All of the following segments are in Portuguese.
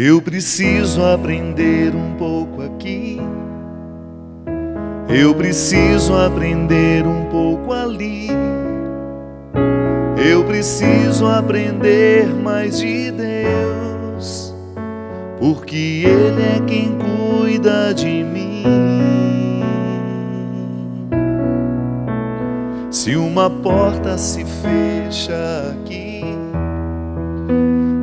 Eu preciso aprender um pouco aqui, eu preciso aprender um pouco ali, eu preciso aprender mais de Deus, porque Ele é quem cuida de mim. Se uma porta se fecha aqui,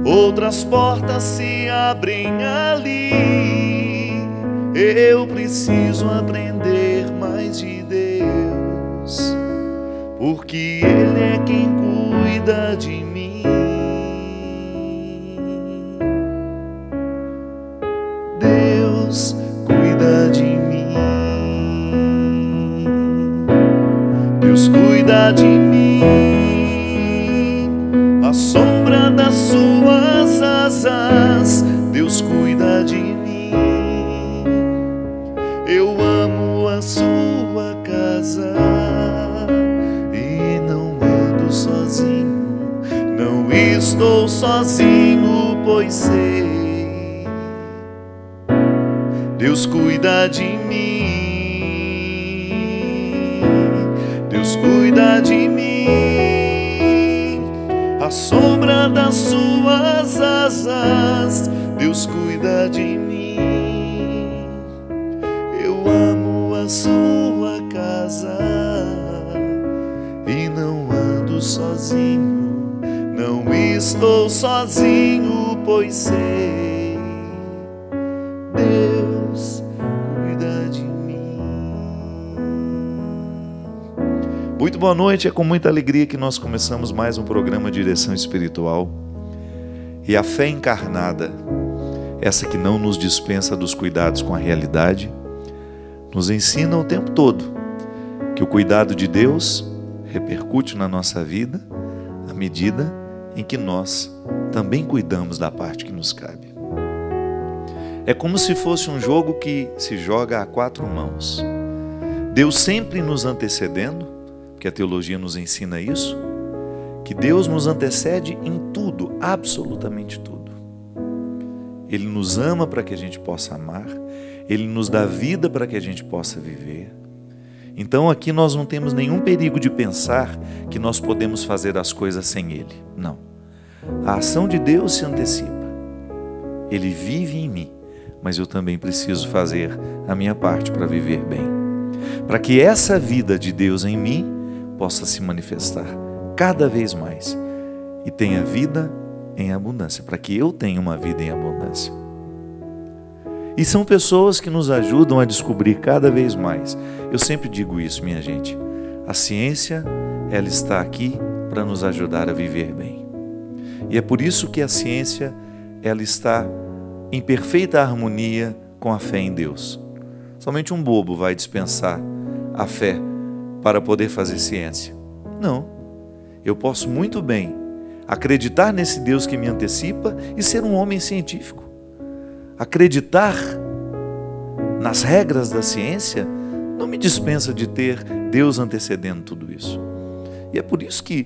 outras portas se abrem ali. Eu preciso aprender mais de Deus, porque Ele é quem cuida de mim. Deus cuida de mim, Deus cuida de mim. A sombra das suas asas, Deus cuida de mim. Eu amo a sua casa e não ando sozinho, não estou sozinho, pois sei, Deus cuida de mim, Deus cuida de mim. A sombra das suas asas, Deus cuida de mim. Eu amo a sua casa e não ando sozinho, não estou sozinho, pois sei, Deus cuida de mim. Muito boa noite, é com muita alegria que nós começamos mais um programa Direção Espiritual. E a fé encarnada, essa que não nos dispensa dos cuidados com a realidade, nos ensina o tempo todo que o cuidado de Deus repercute na nossa vida à medida em que nós também cuidamos da parte que nos cabe. É como se fosse um jogo que se joga a quatro mãos. Deus sempre nos antecedendo, porque a teologia nos ensina isso, que Deus nos antecede em tudo, absolutamente tudo. Ele nos ama para que a gente possa amar, Ele nos dá vida para que a gente possa viver. Então aqui nós não temos nenhum perigo de pensar que nós podemos fazer as coisas sem Ele. Não. A ação de Deus se antecipa. Ele vive em mim, mas eu também preciso fazer a minha parte para viver bem. Para que essa vida de Deus em mim possa se manifestar cada vez mais e tenha vida em abundância, para que eu tenha uma vida em abundância. E são pessoas que nos ajudam a descobrir cada vez mais. Eu sempre digo isso, minha gente. A ciência, ela está aqui para nos ajudar a viver bem. E é por isso que a ciência, ela está em perfeita harmonia com a fé em Deus. Somente um bobo vai dispensar a fé para poder fazer ciência. Não. Eu posso muito bem acreditar nesse Deus que me antecipa e ser um homem científico. Acreditar nas regras da ciência não me dispensa de ter Deus antecedendo tudo isso. E é por isso que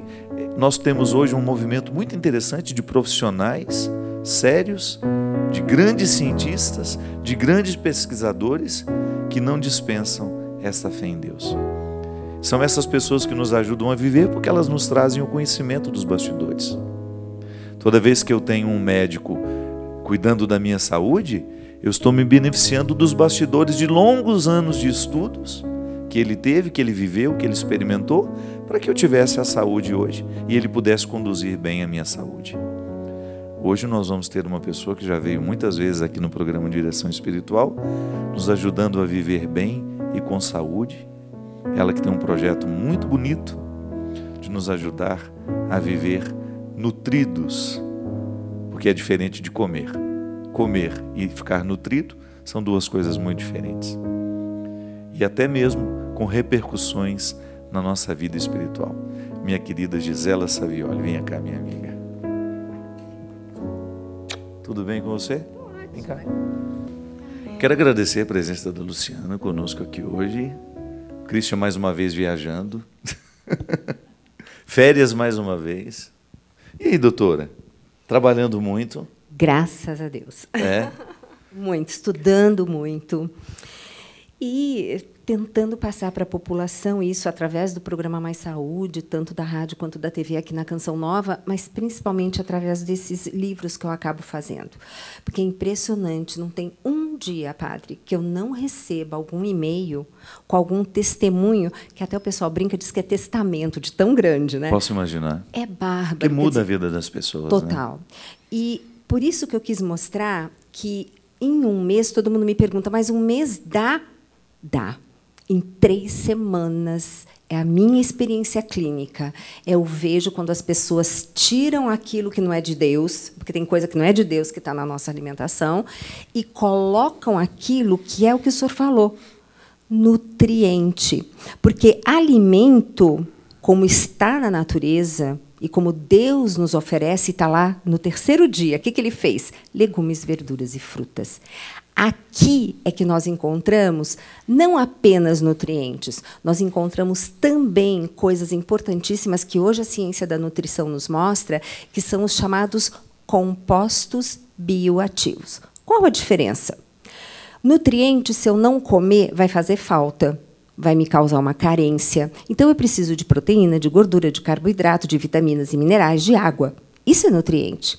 nós temos hoje um movimento muito interessante de profissionais sérios, de grandes cientistas, de grandes pesquisadores que não dispensam essa fé em Deus. São essas pessoas que nos ajudam a viver porque elas nos trazem o conhecimento dos bastidores. Toda vez que eu tenho um médico cuidando da minha saúde, eu estou me beneficiando dos bastidores de longos anos de estudos que ele teve, que ele viveu, que ele experimentou, para que eu tivesse a saúde hoje e ele pudesse conduzir bem a minha saúde. Hoje nós vamos ter uma pessoa que já veio muitas vezes aqui no programa Direção Espiritual, nos ajudando a viver bem e com saúde. Ela que tem um projeto muito bonito de nos ajudar a viver nutridos, porque é diferente de comer. Comer e ficar nutrido são duas coisas muito diferentes. E até mesmo com repercussões na nossa vida espiritual. Minha querida Gisela Savioli, venha cá, minha amiga. Tudo bem com você? Vem cá. Quero agradecer a presença da Luciana conosco aqui hoje. Christian mais uma vez viajando. Férias mais uma vez. E aí, doutora? Trabalhando muito? Graças a Deus. É? Muito, estudando muito. E tentando passar para a população isso através do programa Mais Saúde, tanto da rádio quanto da TV aqui na Canção Nova, mas principalmente através desses livros que eu acabo fazendo. Porque é impressionante, não tem um dia, padre, que eu não receba algum e-mail com algum testemunho, que até o pessoal brinca, diz que é testamento, de tão grande, né? Posso imaginar. É bárbaro. Que muda a vida das pessoas. Total. Né? E por isso que eu quis mostrar que, em um mês, todo mundo me pergunta, mas um mês dá? Dá. Em 3 semanas, é a minha experiência clínica. Eu vejo quando as pessoas tiram aquilo que não é de Deus, porque tem coisa que não é de Deus que está na nossa alimentação, e colocam aquilo que é o que o senhor falou, nutriente. Porque alimento, como está na natureza, e como Deus nos oferece, está lá no 3º dia, o que ele fez? Legumes, verduras e frutas. Aqui é que nós encontramos não apenas nutrientes, nós encontramos também coisas importantíssimas que hoje a ciência da nutrição nos mostra, que são os chamados compostos bioativos. Qual a diferença? Nutriente, se eu não comer, vai fazer falta, vai me causar uma carência. Então, eu preciso de proteína, de gordura, de carboidrato, de vitaminas e minerais, de água. Isso é nutriente.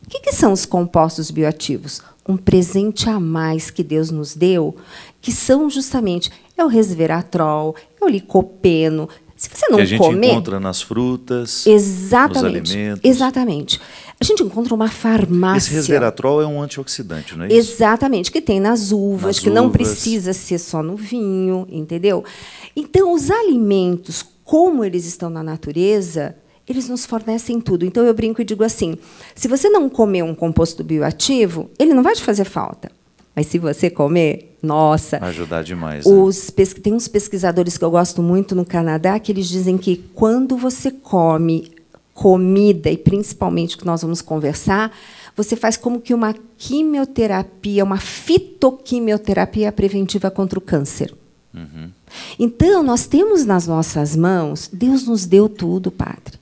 O que são os compostos bioativos? Um presente a mais que Deus nos deu, que são justamente o resveratrol, o licopeno. Se você não que a gente comer, encontra nas frutas, exatamente, nos alimentos. Exatamente. A gente encontra uma farmácia. Esse resveratrol é um antioxidante, não é isso? Exatamente, que tem nas uvas, que não precisa ser só no vinho, entendeu? Então, os alimentos, como eles estão na natureza, eles nos fornecem tudo. Então, eu brinco e digo assim, se você não comer um composto bioativo, ele não vai te fazer falta. Mas, se você comer, nossa... Vai ajudar demais. Né? Tem uns pesquisadores que eu gosto muito no Canadá, que eles dizem que, quando você come comida, e principalmente o que nós vamos conversar, você faz como que uma quimioterapia, uma fitoquimioterapia preventiva contra o câncer. Uhum. Então, nós temos nas nossas mãos, Deus nos deu tudo, padre.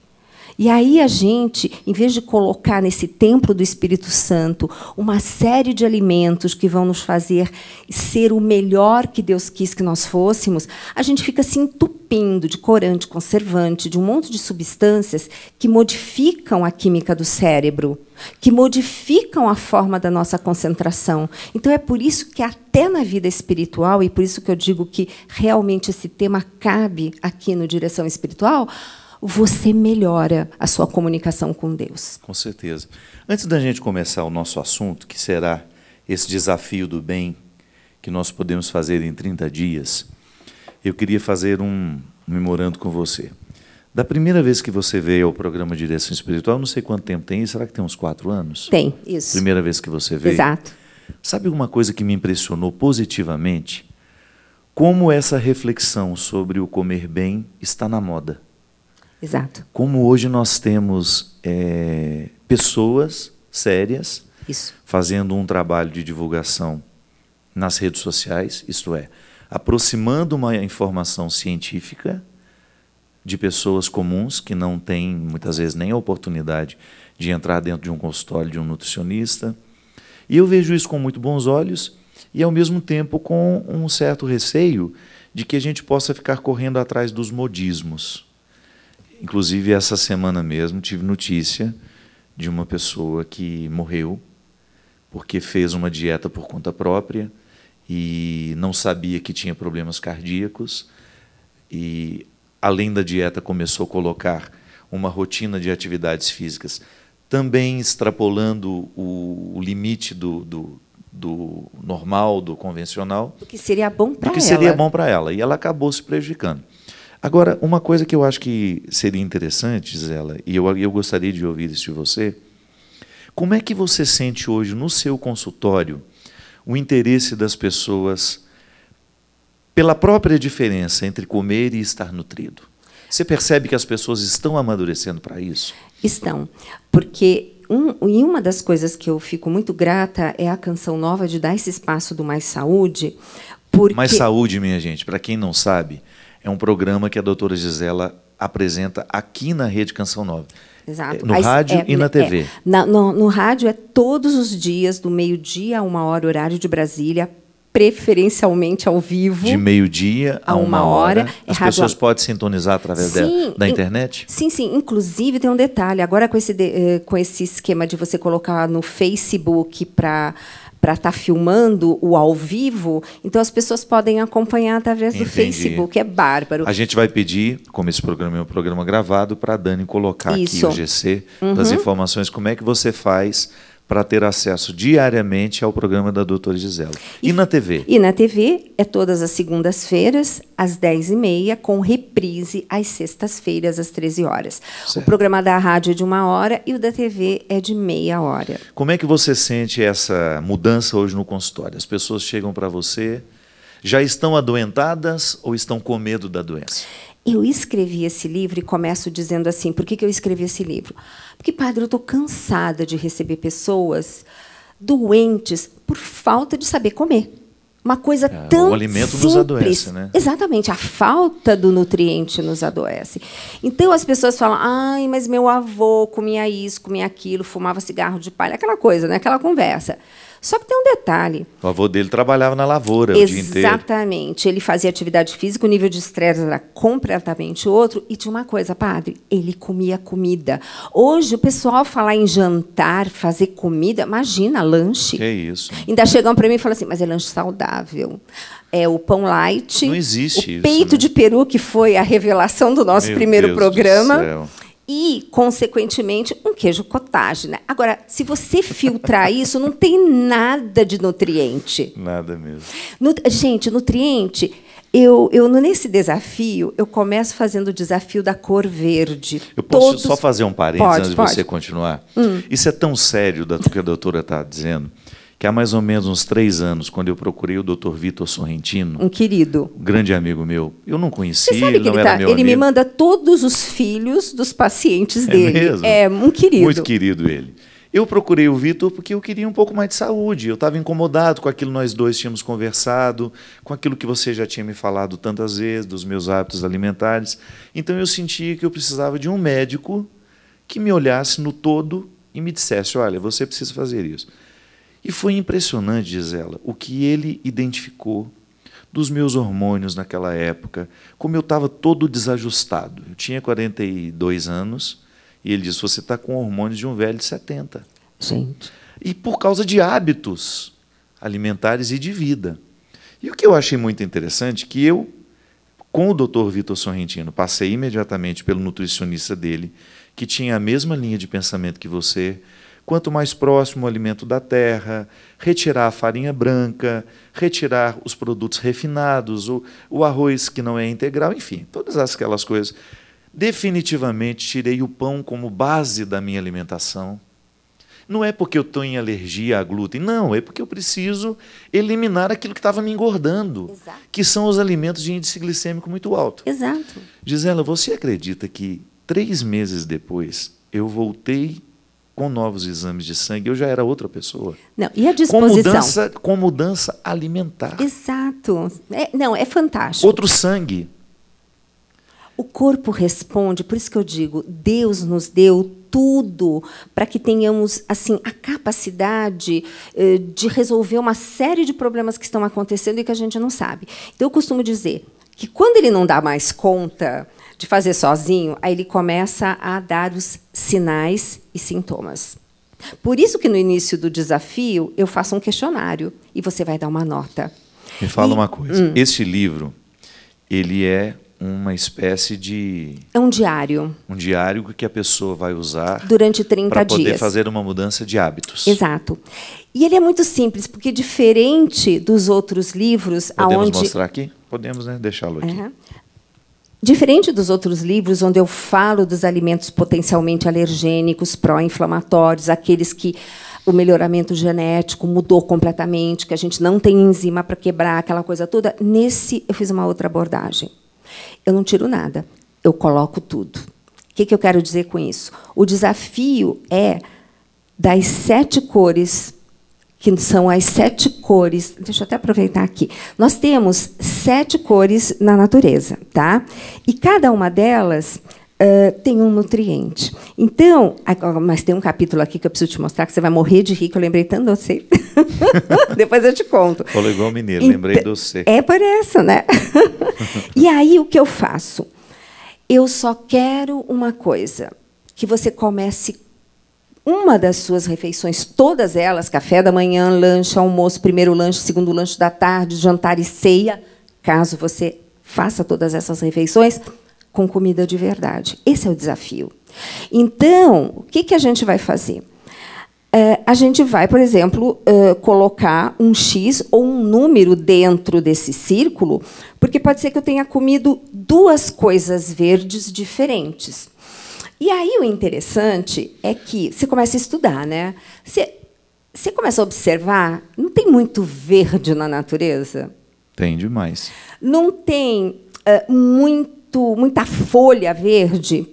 E aí a gente, em vez de colocar nesse templo do Espírito Santo uma série de alimentos que vão nos fazer ser o melhor que Deus quis que nós fôssemos, a gente fica se entupindo de corante, conservante, de um monte de substâncias que modificam a química do cérebro, que modificam a forma da nossa concentração. Então, é por isso que até na vida espiritual, e por isso que eu digo que realmente esse tema cabe aqui no Direção Espiritual, você melhora a sua comunicação com Deus. Com certeza. Antes da gente começar o nosso assunto, que será esse desafio do bem que nós podemos fazer em 30 dias, eu queria fazer um memorando com você. Da primeira vez que você veio ao programa Direção Espiritual, não sei quanto tempo tem, será que tem uns 4 anos? Tem, isso. Primeira vez que você veio? Exato. Sabe alguma coisa que me impressionou positivamente? Como essa reflexão sobre o comer bem está na moda. Exato. Como hoje nós temos pessoas sérias fazendo um trabalho de divulgação nas redes sociais, isto é, aproximando uma informação científica de pessoas comuns que não têm, muitas vezes, nem a oportunidade de entrar dentro de um consultório de um nutricionista. E eu vejo isso com muito bons olhos e, ao mesmo tempo, com um certo receio de que a gente possa ficar correndo atrás dos modismos. Inclusive, essa semana mesmo, tive notícia de uma pessoa que morreu porque fez uma dieta por conta própria e não sabia que tinha problemas cardíacos e, além da dieta, começou a colocar uma rotina de atividades físicas, também extrapolando o limite do normal, do convencional. Do que seria bom para ela. Do que seria bom para ela. E ela acabou se prejudicando. Agora, uma coisa que eu acho que seria interessante, Gisela, e eu gostaria de ouvir isso de você, como é que você sente hoje no seu consultório o interesse das pessoas pela própria diferença entre comer e estar nutrido? Você percebe que as pessoas estão amadurecendo para isso? Estão, porque e uma das coisas que eu fico muito grata é a Canção Nova de dar esse espaço do Mais Saúde. Mais Saúde, minha gente, para quem não sabe, é um programa que a doutora Gisela apresenta aqui na Rede Canção Nova. Exato. No rádio e na TV. No rádio é todos os dias, do meio-dia a 1h, horário de Brasília, preferencialmente ao vivo. De meio-dia a 1h. As pessoas podem sintonizar através da internet? Sim, sim. Inclusive, tem um detalhe. Agora, com esse esquema de você colocar no Facebook para estar filmando o ao vivo, então as pessoas podem acompanhar através do Facebook. É bárbaro. A gente vai pedir, como esse programa é um programa gravado, para a Dani colocar aqui o GC, das informações, como é que você faz para ter acesso diariamente ao programa da doutora Gisela. E na TV? E na TV é todas as segundas-feiras, às 10h30, com reprise às sextas-feiras, às 13h. O programa da rádio é de 1h e o da TV é de meia hora. Como é que você sente essa mudança hoje no consultório? As pessoas chegam para você, já estão adoentadas ou estão com medo da doença? Eu escrevi esse livro e começo dizendo assim, por que eu escrevi esse livro? Porque, padre, eu estou cansada de receber pessoas doentes por falta de saber comer. Uma coisa tão o alimento simples. Nos adoece, né? Exatamente, a falta do nutriente nos adoece. Então, as pessoas falam, ai, mas meu avô comia isso, comia aquilo, fumava cigarro de palha, aquela coisa, né? Aquela conversa. Só que tem um detalhe. O avô dele trabalhava na lavoura o dia inteiro. Exatamente. Ele fazia atividade física, o nível de estresse era completamente outro. E tinha uma coisa, padre, ele comia comida. Hoje, o pessoal falar em jantar, fazer comida, imagina, lanche. Que isso. Ainda chegam para mim e falam assim, mas é lanche saudável. É o pão light. Não existe o peito isso, né? de peru, que foi a revelação do nosso primeiro programa. E, consequentemente, um queijo cottage, né? Agora, se você filtrar isso, não tem nada de nutriente. Nada mesmo. Gente, nutriente... nesse desafio, eu começo fazendo o desafio da cor verde. Eu posso só fazer um parênteses antes de você continuar? Isso é tão sério do que a doutora está dizendo, que há mais ou menos uns 3 anos, quando eu procurei o Dr. Vitor Sorrentino, um querido, um grande amigo meu, eu não conhecia, ele não era meu amigo. Ele me manda todos os filhos dos pacientes dele. Mesmo? É um querido. Muito querido ele. Eu procurei o Vitor porque eu queria um pouco mais de saúde. Eu estava incomodado com aquilo que nós dois tínhamos conversado, com aquilo que você já tinha me falado tantas vezes, dos meus hábitos alimentares. Então eu sentia que eu precisava de um médico que me olhasse no todo e me dissesse, olha, você precisa fazer isso. E foi impressionante, Gisela, o que ele identificou dos meus hormônios naquela época, como eu estava todo desajustado. Eu tinha 42 anos e ele disse, você está com hormônios de um velho de 70. Gente. E por causa de hábitos alimentares e de vida. E o que eu achei muito interessante, que eu, com o Dr. Vitor Sorrentino, passei imediatamente pelo nutricionista dele, que tinha a mesma linha de pensamento que você. Quanto mais próximo o alimento da terra, retirar a farinha branca, retirar os produtos refinados, o arroz que não é integral, enfim, todas aquelas coisas. Definitivamente tirei o pão como base da minha alimentação. Não é porque eu estou em alergia a glúten, não, é porque eu preciso eliminar aquilo que estava me engordando, Exato. Que são os alimentos de índice glicêmico muito alto. Exato. Gisela, você acredita que 3 meses depois eu voltei com novos exames de sangue, eu já era outra pessoa. Não, e a disposição? Com mudança alimentar. Exato. É fantástico. Outro sangue. O corpo responde, por isso que eu digo, Deus nos deu tudo para que tenhamos assim a capacidade de resolver uma série de problemas que estão acontecendo e que a gente não sabe. Então, eu costumo dizer que quando ele não dá mais conta de fazer sozinho, aí ele começa a dar os sinais e sintomas. Por isso que no início do desafio eu faço um questionário e você vai dar uma nota. Me fala uma coisa. Este livro, ele é uma espécie de... É um diário. Um diário que a pessoa vai usar durante 30 dias. Para poder fazer uma mudança de hábitos. Exato. E ele é muito simples, porque diferente dos outros livros... Podemos mostrar aqui? Podemos, né? Deixá-lo aqui. Uhum. Diferente dos outros livros, onde eu falo dos alimentos potencialmente alergênicos, pró-inflamatórios, aqueles que o melhoramento genético mudou completamente, que a gente não tem enzima para quebrar, aquela coisa toda, nesse eu fiz uma outra abordagem. Eu não tiro nada, eu coloco tudo. O que eu quero dizer com isso? O desafio é das 7 cores que são as 7 cores. Deixa eu até aproveitar aqui. Nós temos 7 cores na natureza, tá? E cada uma delas tem um nutriente. Então, mas tem um capítulo aqui que eu preciso te mostrar, que você vai morrer de rir, que eu lembrei tanto de você. Depois eu te conto. Falou igual mineiro, lembrei de você. É por isso, né? E aí, o que eu faço? Eu só quero uma coisa, que você comece uma das suas refeições, todas elas, café da manhã, lanche, almoço, primeiro lanche, segundo lanche da tarde, jantar e ceia, caso você faça todas essas refeições, com comida de verdade. Esse é o desafio. Então, o que a gente vai fazer? A gente vai, por exemplo, colocar um X ou um número dentro desse círculo, porque pode ser que eu tenha comido 2 coisas verdes diferentes. E aí o interessante é que você começa a estudar, né? Você começa a observar, não tem muito verde na natureza? Tem demais. Não tem muita folha verde?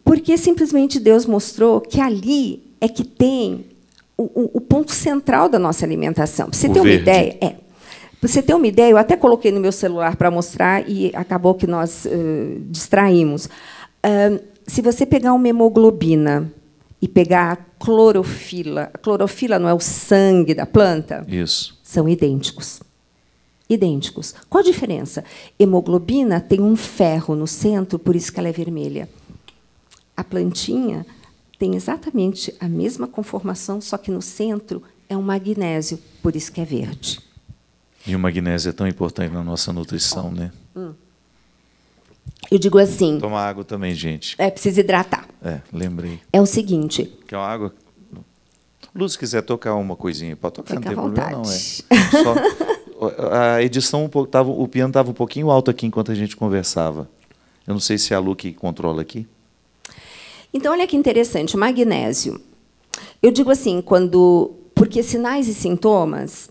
Porque simplesmente Deus mostrou que ali é que tem o ponto central da nossa alimentação. Para você ter uma ideia, para você ter uma ideia, eu até coloquei no meu celular para mostrar e acabou que nós distraímos. Se você pegar uma hemoglobina e pegar a clorofila não é o sangue da planta? Isso. São idênticos. Idênticos. Qual a diferença? Hemoglobina tem um ferro no centro, por isso que ela é vermelha. A plantinha tem exatamente a mesma conformação, só que no centro é um magnésio, por isso que é verde. E o magnésio é tão importante na nossa nutrição, né? Eu digo assim... Toma água também, gente. Precisa hidratar. Lembrei. É o seguinte... Quer uma água? Luz, se quiser tocar uma coisinha, pode tocar, Fica não tem à problema, vontade. não. Só, a edição, o piano estava um pouquinho alto aqui enquanto a gente conversava. Eu não sei se é a Lu que controla aqui. Então, olha que interessante, o magnésio. Eu digo assim, porque sinais e sintomas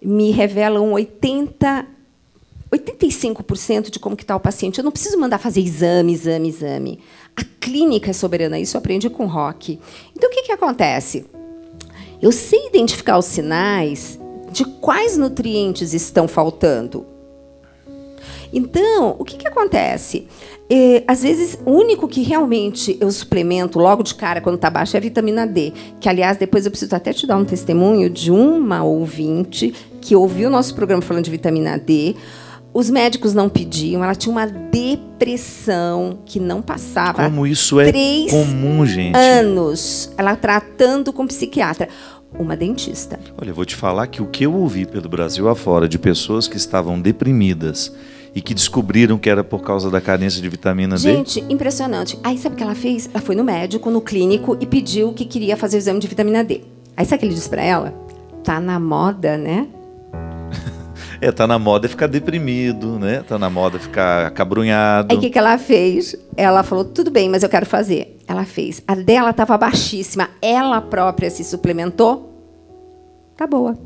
me revelam 85% de como que está o paciente. Eu não preciso mandar fazer exame. A clínica é soberana, isso eu aprendi com o Roque. Então, o que acontece? Eu sei identificar os sinais de quais nutrientes estão faltando. Então, o que acontece? Às vezes, o único que realmente eu suplemento logo de cara, quando está baixo, é a vitamina D. Que, aliás, depois eu preciso até te dar um testemunho de uma ouvinte que ouviu o nosso programa falando de vitamina D. Os médicos não pediam, ela tinha uma depressão que não passava. Como isso é comum, gente. 3 anos, ela tratando com psiquiatra. Uma dentista. Olha, eu vou te falar que o que eu ouvi pelo Brasil afora de pessoas que estavam deprimidas e que descobriram que era por causa da carência de vitamina D. Gente, impressionante. Aí sabe o que ela fez? Ela foi no médico, no clínico, e pediu que queria fazer o exame de vitamina D. Aí sabe o que ele disse para ela? Tá na moda, né? Tá na moda ficar deprimido, né? Tá na moda ficar acabrunhado. Aí o que ela fez? Ela falou, tudo bem, mas eu quero fazer. Ela fez. A dela estava baixíssima. Ela própria se suplementou. Tá boa.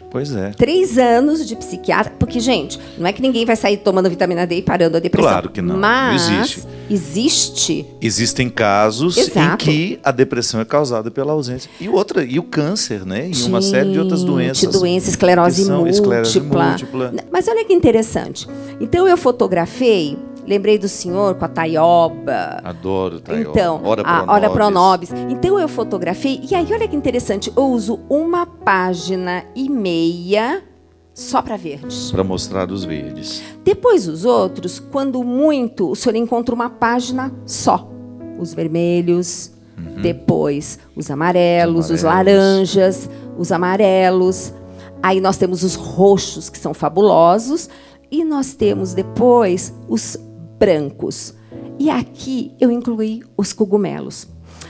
Pois é. 3 anos de psiquiatra. Porque, gente, não é que ninguém vai sair tomando vitamina D e parando a depressão. Claro que não. Mas não existe. Existem casos em que a depressão é causada pela ausência. E o câncer, né? E uma série de outras doenças. Esclerose múltipla. Mas olha que interessante. Então, eu fotografei, lembrei do senhor com a taioba. Adoro taioba. Então, a Ora Pronobis. Então, eu fotografei. E aí, olha que interessante. Eu uso 1,5 página só para verdes. Para mostrar os verdes. Depois, os outros, quando muito, o senhor encontra uma página só. Os vermelhos, depois os amarelos, os laranjas, os amarelos. Aí nós temos os roxos, que são fabulosos. E nós temos, depois, os brancos. E aqui eu incluí os cogumelos.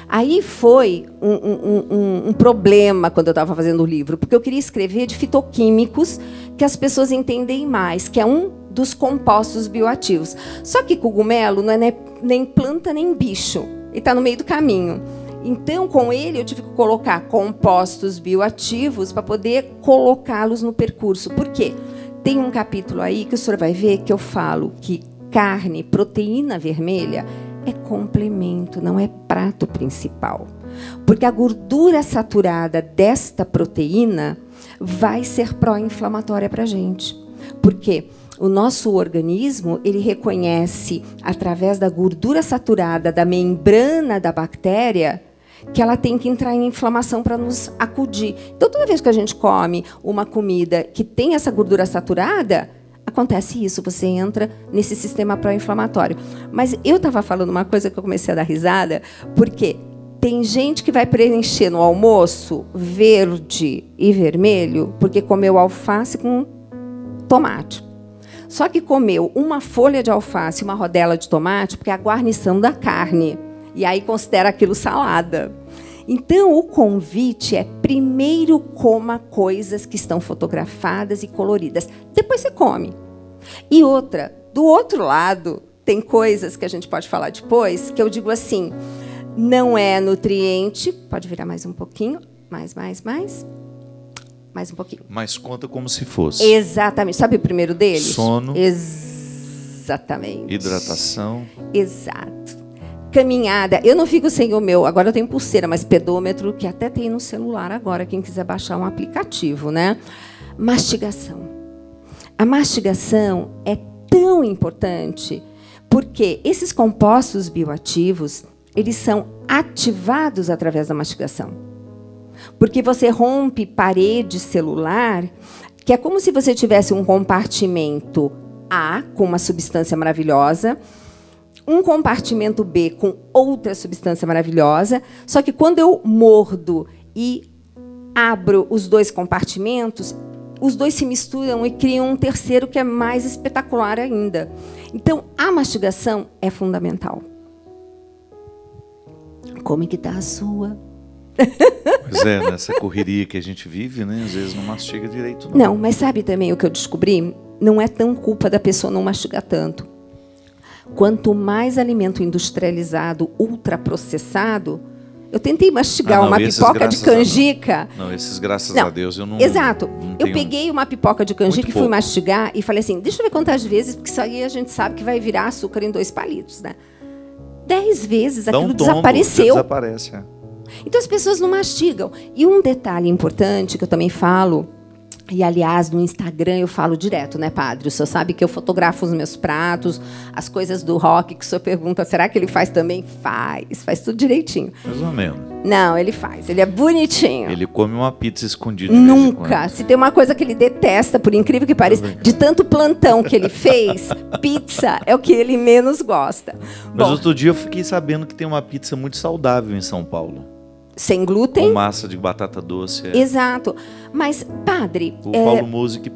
Aí foi um problema quando eu estava fazendo o livro, porque eu queria escrever de fitoquímicos que as pessoas entendem mais, que é um dos compostos bioativos. Só que cogumelo não é nem planta nem bicho, ele está no meio do caminho. Então, com ele, eu tive que colocar compostos bioativos para poder colocá-los no percurso. Por quê? Tem um capítulo aí que o senhor vai ver que eu falo que carne, proteína vermelha, é complemento, não é prato principal. Porque a gordura saturada desta proteína vai ser pró-inflamatória para a gente. Por quê? O nosso organismo, ele reconhece, através da gordura saturada da membrana da bactéria, que ela tem que entrar em inflamação para nos acudir. Então, toda vez que a gente come uma comida que tem essa gordura saturada, acontece isso, você entra nesse sistema pró-inflamatório. Mas eu estava falando uma coisa que eu comecei a dar risada, porque tem gente que vai preencher no almoço verde e vermelho, porque comeu alface com tomate. Só que comeu uma folha de alface e uma rodela de tomate, porque é a guarnição da carne. E aí considera aquilo salada. Então, o convite é, primeiro coma coisas que estão fotografadas e coloridas. Depois você come. E outra, do outro lado, tem coisas que a gente pode falar depois, que eu digo assim, não é nutriente. Pode virar mais um pouquinho. Mais um pouquinho. Mas conta como se fosse. Exatamente. Sabe o primeiro deles? Sono. Exatamente. Hidratação. Exato. Caminhada. Eu não fico sem o meu. Agora eu tenho pulseira, mas pedômetro, que até tem no celular agora, quem quiser baixar um aplicativo, né? Mastigação. A mastigação é tão importante porque esses compostos bioativos, eles são ativados através da mastigação. Porque você rompe parede celular, que é como se você tivesse um compartimento A com uma substância maravilhosa, um compartimento B com outra substância maravilhosa, só que quando eu mordo e abro os dois compartimentos, os dois se misturam e criam um terceiro que é mais espetacular ainda. Então, a mastigação é fundamental. Como é que está a sua? Pois é, nessa correria que a gente vive, né? Às vezes não mastiga direito. Não, mas sabe também o que eu descobri? Não é tão culpa da pessoa não mastigar tanto. Quanto mais alimento industrializado, ultraprocessado, eu tentei mastigar uma pipoca de canjica. Não, esses graças a Deus eu não. Exato. Não eu peguei uma pipoca de canjica e fui mastigar e falei assim, deixa eu ver quantas vezes, porque isso aí a gente sabe que vai virar açúcar em 2 palitos, né? 10 vezes aquilo desapareceu. Desaparece, é. Então as pessoas não mastigam. E um detalhe importante que eu também falo, e aliás no Instagram eu falo direto, né, padre? O senhor sabe que eu fotografo os meus pratos, as coisas do rock, que o senhor pergunta, será que ele faz também? Faz tudo direitinho. Mais ou menos. Não, ele faz, ele é bonitinho. Ele come uma pizza escondida. Nunca. Se tem uma coisa que ele detesta, por incrível que pareça, de tanto plantão que ele fez, pizza é o que ele menos gosta. Mas outro dia eu fiquei sabendo que tem uma pizza muito saudável em São Paulo. Sem glúten. Com massa de batata doce. É. Exato. Mas, padre... O Paulo Musi que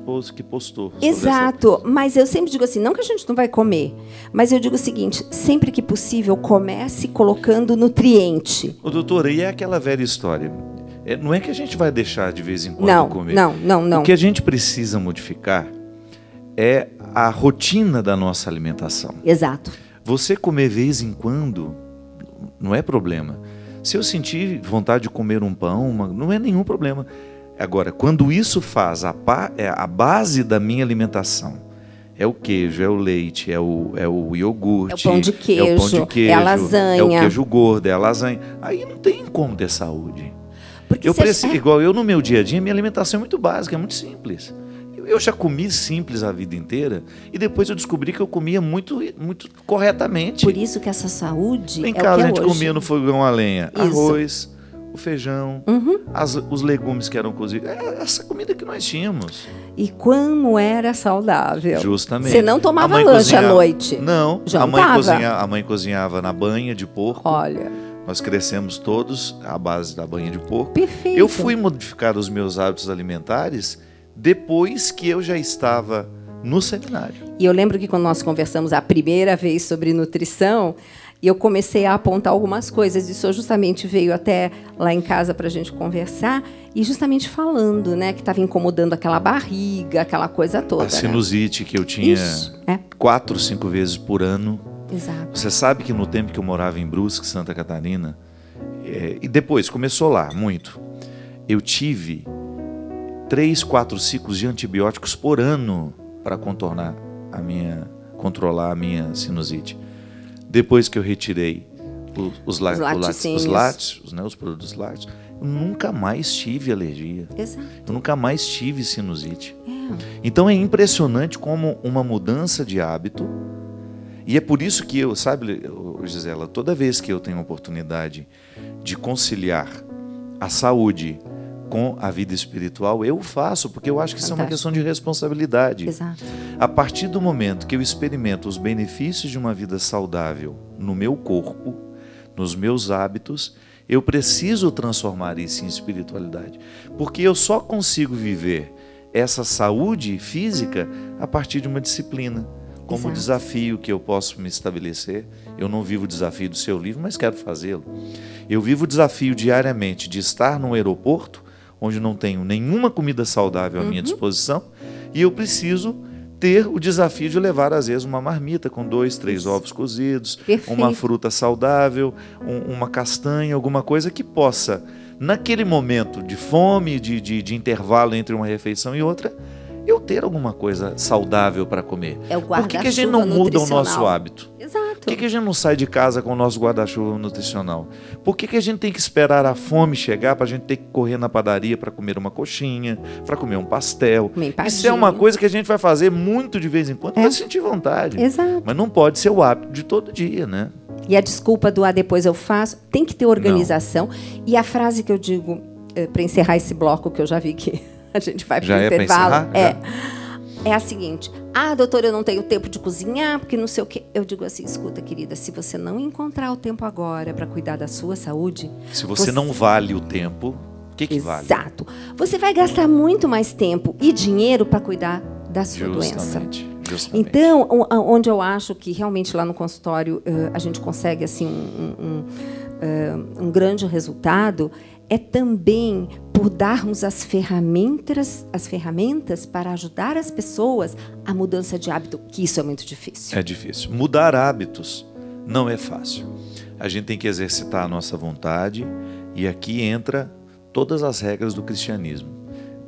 postou. Exato. Mas eu sempre digo assim, não que a gente não vai comer, mas eu digo o seguinte, sempre que possível, comece colocando nutriente. Ô, doutora, e é aquela velha história. Não é que a gente vai deixar de vez em quando comer. Não. O que a gente precisa modificar é a rotina da nossa alimentação. Exato. Você comer de vez em quando não é problema. Se eu sentir vontade de comer um pão, não é nenhum problema. Agora, quando isso faz a base da minha alimentação, é o queijo, é o leite, é o iogurte, é o pão de queijo, é a lasanha, é o queijo gordo, é a lasanha. Aí não tem como ter saúde. Porque igual eu no meu dia a dia, minha alimentação é muito básica, é muito simples. Eu já comi simples a vida inteira e depois eu descobri que eu comia muito, muito corretamente. Por isso que essa saúde em casa a gente comia no fogão a lenha, isso. Arroz, o feijão, os legumes que eram cozidos. Essa comida que nós tínhamos. E como era saudável. Justamente. Você não tomava lanche à noite? Não. Jantava. A mãe cozinhava na banha de porco. Olha. Nós crescemos todos à base da banha de porco. Perfeito. Eu fui modificar os meus hábitos alimentares depois que eu já estava no seminário. E eu lembro que quando nós conversamos a primeira vez sobre nutrição, eu comecei a apontar algumas coisas. E o senhor justamente veio até lá em casa para a gente conversar e justamente falando, né, que estava incomodando aquela barriga, aquela coisa toda. A sinusite, né? Que eu tinha 4, 5 vezes por ano. Exato. Você sabe que no tempo que eu morava em Brusque, Santa Catarina, e depois começou lá, muito, eu tive 3, 4 ciclos de antibióticos por ano para controlar a minha sinusite. Depois que eu retirei os lácteos, né, os produtos lácteos, eu nunca mais tive alergia. Exato. Eu nunca mais tive sinusite. Então é impressionante como uma mudança de hábito, e é por isso que eu, sabe, Gisela, toda vez que eu tenho a oportunidade de conciliar a saúde com a vida espiritual, eu faço, porque eu acho que isso é uma questão de responsabilidade. Exato. A partir do momento que eu experimento os benefícios de uma vida saudável no meu corpo, nos meus hábitos, eu preciso transformar isso em espiritualidade, porque eu só consigo viver essa saúde física a partir de uma disciplina, como o desafio que eu posso me estabelecer. Eu não vivo o desafio do seu livro, mas quero fazê-lo. Eu vivo o desafio diariamente de estar num aeroporto, onde não tenho nenhuma comida saudável à minha disposição, e eu preciso ter o desafio de levar, às vezes, uma marmita com 2, 3 ovos cozidos, uma fruta saudável, uma castanha, alguma coisa que possa, naquele momento de fome, de intervalo entre uma refeição e outra, eu ter alguma coisa saudável para comer. Por que a gente não muda o nosso hábito? Exato. Por que a gente não sai de casa com o nosso guarda-chuva nutricional? Por que a gente tem que esperar a fome chegar para a gente ter que correr na padaria para comer uma coxinha, para comer um pastel? Isso é uma coisa que a gente vai fazer muito de vez em quando para sentir vontade. Exato. Mas não pode ser o hábito de todo dia, né? E a desculpa do depois eu faço, tem que ter organização. Não. E a frase que eu digo, para encerrar esse bloco, que eu já vi que a gente vai para o intervalo, é a seguinte: doutora, eu não tenho tempo de cozinhar, porque não sei o quê. Eu digo assim, escuta, querida, se você não encontrar o tempo agora para cuidar da sua saúde... Se você não vale o tempo, o que vale? Exato. Você vai gastar muito mais tempo e dinheiro para cuidar da sua doença. Justamente. Então, onde eu acho que realmente lá no consultório a gente consegue assim, um grande resultado é também por darmos as ferramentas para ajudar as pessoas à mudança de hábito, que isso é muito difícil. É difícil. Mudar hábitos não é fácil. A gente tem que exercitar a nossa vontade, e aqui entra todas as regras do cristianismo.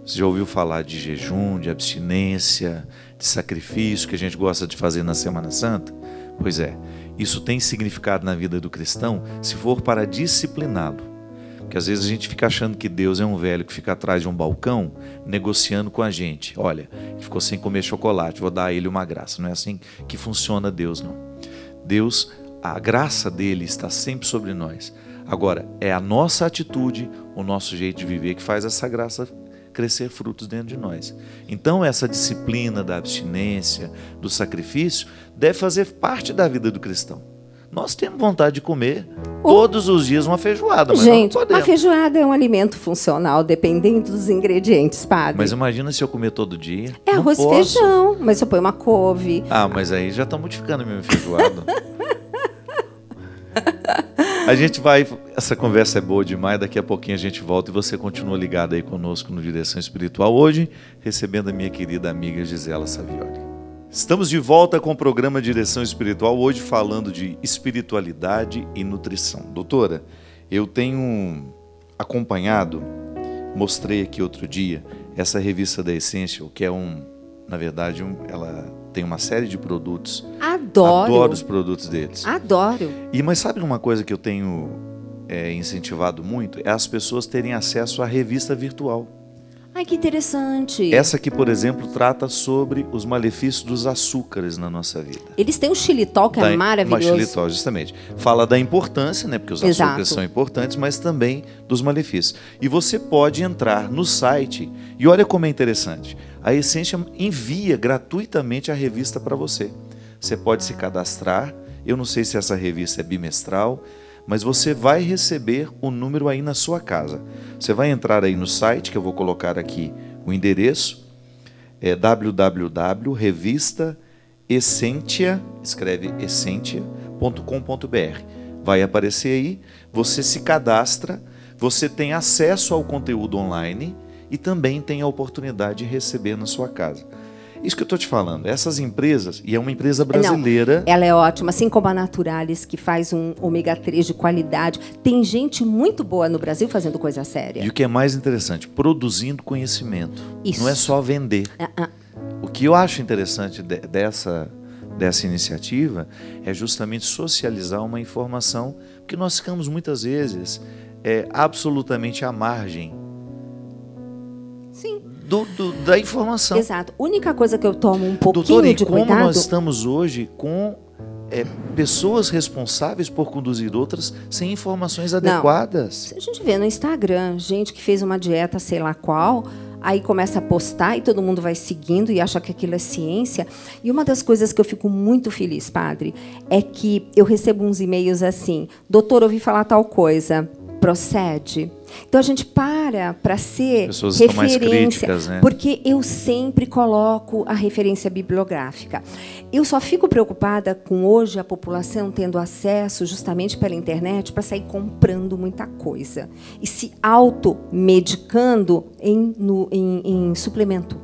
Você já ouviu falar de jejum, de abstinência, de sacrifício que a gente gosta de fazer na Semana Santa? Pois é, isso tem significado na vida do cristão se for para discipliná-lo. Porque às vezes a gente fica achando que Deus é um velho que fica atrás de um balcão negociando com a gente. Olha, ficou sem comer chocolate, vou dar a ele uma graça. Não é assim que funciona Deus, não. Deus, a graça dele está sempre sobre nós. Agora, é a nossa atitude, o nosso jeito de viver que faz essa graça crescer frutos dentro de nós. Então, essa disciplina da abstinência, do sacrifício, deve fazer parte da vida do cristão. Nós temos vontade de comer todos os dias uma feijoada, mas gente, não podemos. Uma feijoada é um alimento funcional, dependendo dos ingredientes, padre. Mas imagina se eu comer todo dia. É arroz e feijão, mas se eu põe uma couve. Mas aí já está modificando a minha feijoada. A gente vai... Essa conversa é boa demais, daqui a pouquinho a gente volta e você continua ligado aí conosco no Direção Espiritual. Hoje, recebendo a minha querida amiga Gisela Savioli. Estamos de volta com o programa Direção Espiritual, hoje falando de espiritualidade e nutrição. Doutora, eu tenho acompanhado, mostrei aqui outro dia, essa revista da Essential, que é na verdade, ela tem uma série de produtos. Adoro os produtos deles. Adoro. Mas sabe uma coisa que eu tenho incentivado muito? É as pessoas terem acesso à revista virtual. Ai, que interessante. Essa aqui, por exemplo, trata sobre os malefícios dos açúcares na nossa vida. Eles têm um xilitol que é maravilhoso. Uma xilitol, justamente. Fala da importância, né? Porque os açúcares são importantes, mas também dos malefícios. E você pode entrar no site, e olha como é interessante. A Essential envia gratuitamente a revista para você. Você pode se cadastrar. Eu não sei se essa revista é bimestral, mas você vai receber o número aí na sua casa. Você vai entrar aí no site, que eu vou colocar aqui o endereço, é www.revistaessentia, escreve essentia.com.br. Vai aparecer aí, você se cadastra, você tem acesso ao conteúdo online e também tem a oportunidade de receber na sua casa. Isso que eu estou te falando, essas empresas, e é uma empresa brasileira... Não, ela é ótima, assim como a Naturalis, que faz um ômega 3 de qualidade. Tem gente muito boa no Brasil fazendo coisa séria. E o que é mais interessante, produzindo conhecimento. Isso. Não é só vender. O que eu acho interessante dessa dessa iniciativa é justamente socializar uma informação que nós ficamos muitas vezes absolutamente à margem Sim. da informação. Exato. A única coisa que eu tomo um pouquinho Doutora, de como cuidado... nós estamos hoje com pessoas responsáveis por conduzir outras sem informações adequadas? A gente vê no Instagram gente que fez uma dieta sei lá qual, aí começa a postar e todo mundo vai seguindo e acha que aquilo é ciência. E uma das coisas que eu fico muito feliz, padre, é que eu recebo uns e-mails assim: doutor, ouvi falar tal coisa, procede? Então a gente para ser pessoas referência, estão mais críticas, né? Porque eu sempre coloco a referência bibliográfica. Eu só fico preocupada com hoje a população tendo acesso justamente pela internet para sair comprando muita coisa e se automedicando em suplemento,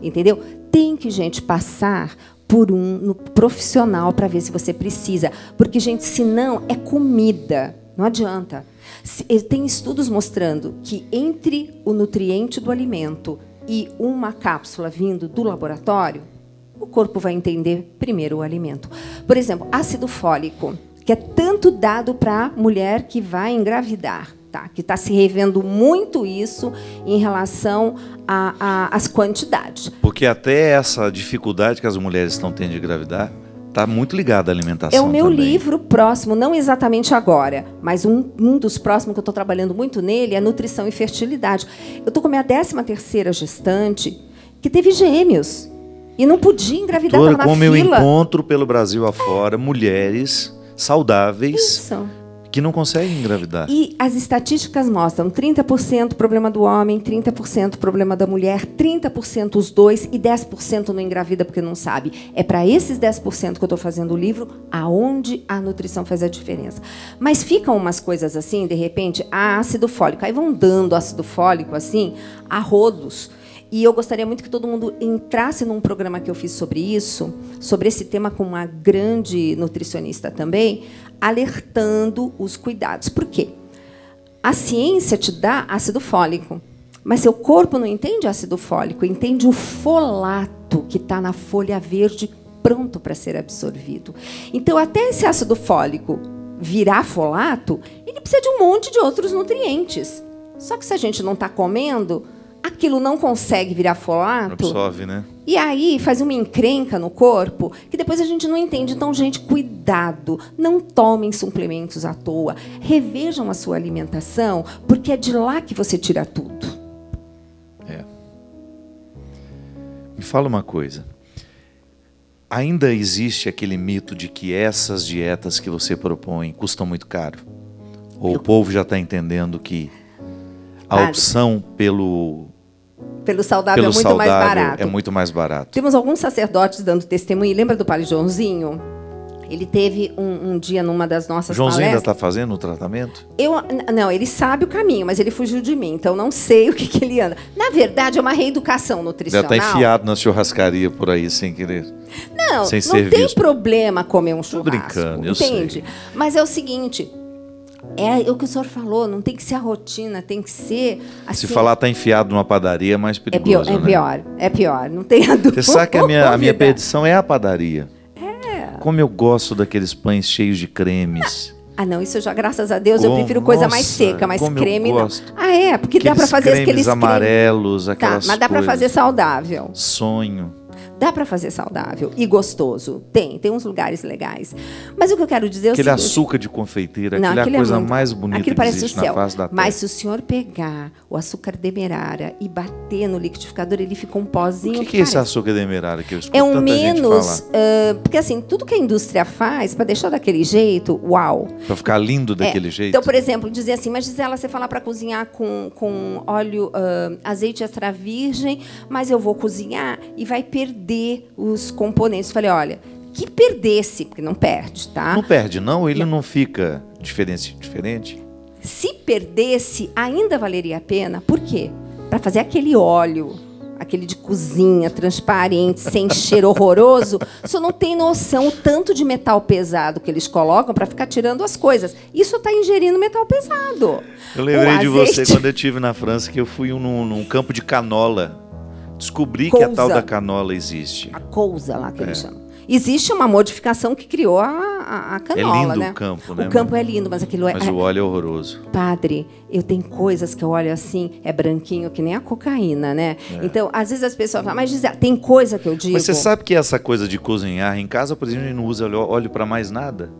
entendeu? Tem que, gente, passar por no profissional para ver se você precisa, porque, gente, senão é comida, não adianta. Tem estudos mostrando que entre o nutriente do alimento e uma cápsula vindo do laboratório, o corpo vai entender primeiro o alimento. Por exemplo, ácido fólico, que é tanto dado para a mulher que vai engravidar, tá? Que está se revendo muito isso em relação às quantidades. Porque até essa dificuldade que as mulheres estão tendo de engravidar está muito ligada à alimentação. É o meu também. livro próximo, não exatamente agora, mas um dos próximos que eu estou trabalhando muito nele é nutrição e fertilidade. Eu estou com a minha 13ª gestante que teve gêmeos e não podia engravidar, estava na como fila. eu encontro pelo Brasil afora mulheres saudáveis Isso. que não conseguem engravidar. E as estatísticas mostram 30% problema do homem, 30% problema da mulher, 30% os dois e 10% não engravida porque não sabe. É para esses 10% que eu estou fazendo o livro, aonde a nutrição faz a diferença. Mas ficam umas coisas assim, de repente, ácido fólico. Aí vão dando ácido fólico assim, a rodos. E eu gostaria muito que todo mundo entrasse num programa que eu fiz sobre isso, sobre esse tema com uma grande nutricionista também, alertando os cuidados. Por quê? A ciência te dá ácido fólico, mas seu corpo não entende ácido fólico, entende o folato que está na folha verde pronto para ser absorvido. Então, até esse ácido fólico virar folato, ele precisa de um monte de outros nutrientes. Só que se a gente não está comendo, aquilo não consegue virar folato. Absorve, né? E aí faz uma encrenca no corpo que depois a gente não entende. Então, gente, cuidado. Não tomem suplementos à toa. Revejam a sua alimentação, porque é de lá que você tira tudo. Me fala uma coisa. Ainda existe aquele mito de que essas dietas que você propõe custam muito caro? Ou o povo já está entendendo que a opção pelo saudável é muito mais barato. É muito mais barato. Temos alguns sacerdotes dando testemunho. Lembra do Padre Joãozinho? Ele teve um dia numa das nossas Joãozinho palestras. ainda está fazendo o tratamento? Não, ele sabe o caminho, mas ele fugiu de mim, então não sei o que ele anda. Na verdade, é uma reeducação nutricional. Já está enfiado na churrascaria por aí sem querer. Não sem tem problema comer um churrasco. Tô brincando, eu entende? sei. Mas é o seguinte... É o que o senhor falou, não tem que ser a rotina, tem que ser... Assim, se falar está enfiado numa padaria é mais perigoso, é pior, não tem a dúvida. Você sabe que a minha perdição é a padaria. Como eu gosto daqueles pães cheios de cremes. Não, isso já, graças a Deus, eu prefiro coisa mais seca, mas creme não. Porque dá para fazer aqueles amarelos, aquelas mas dá para fazer saudável. Sonho. Dá para fazer saudável e gostoso. Tem uns lugares legais. Mas o que eu quero dizer é o seguinte... Aquele açúcar de confeiteira, aquilo é a coisa mais bonita que existe na face da terra. Mas se o senhor pegar o açúcar demerara e bater no liquidificador, ele fica um pozinho... O que é esse açúcar demerara que eu escuto tanta gente menos... falar? Porque assim, tudo que a indústria faz para deixar daquele jeito, uau! Para ficar lindo daquele jeito? Então, por exemplo, dizer assim, mas Gisela, você fala para cozinhar com óleo, azeite extra virgem, mas eu vou cozinhar e vai perder os componentes. Falei, olha, que perdesse, porque não perde, tá? Não perde, não? Ele não fica diferente? Se perdesse, ainda valeria a pena. Por quê? Para fazer aquele óleo, aquele de cozinha, transparente, sem cheiro horroroso, só não tem noção o tanto de metal pesado que eles colocam para ficar tirando as coisas. Isso está ingerindo metal pesado. Eu lembrei de você quando eu estive na França, que eu fui num campo de canola. Descobri que a tal da canola existe. A cousa lá que eles chamam. Existe uma modificação que criou a canola, é lindo, né? o campo, né? O campo é lindo, mas aquilo Mas o óleo é horroroso. Padre, eu tenho coisas que eu olho assim, é branquinho que nem a cocaína, né? Então, às vezes as pessoas falam, mas Gisela, tem coisa que eu digo... Mas você sabe que essa coisa de cozinhar, em casa, por exemplo, a gente não usa óleo para mais nada?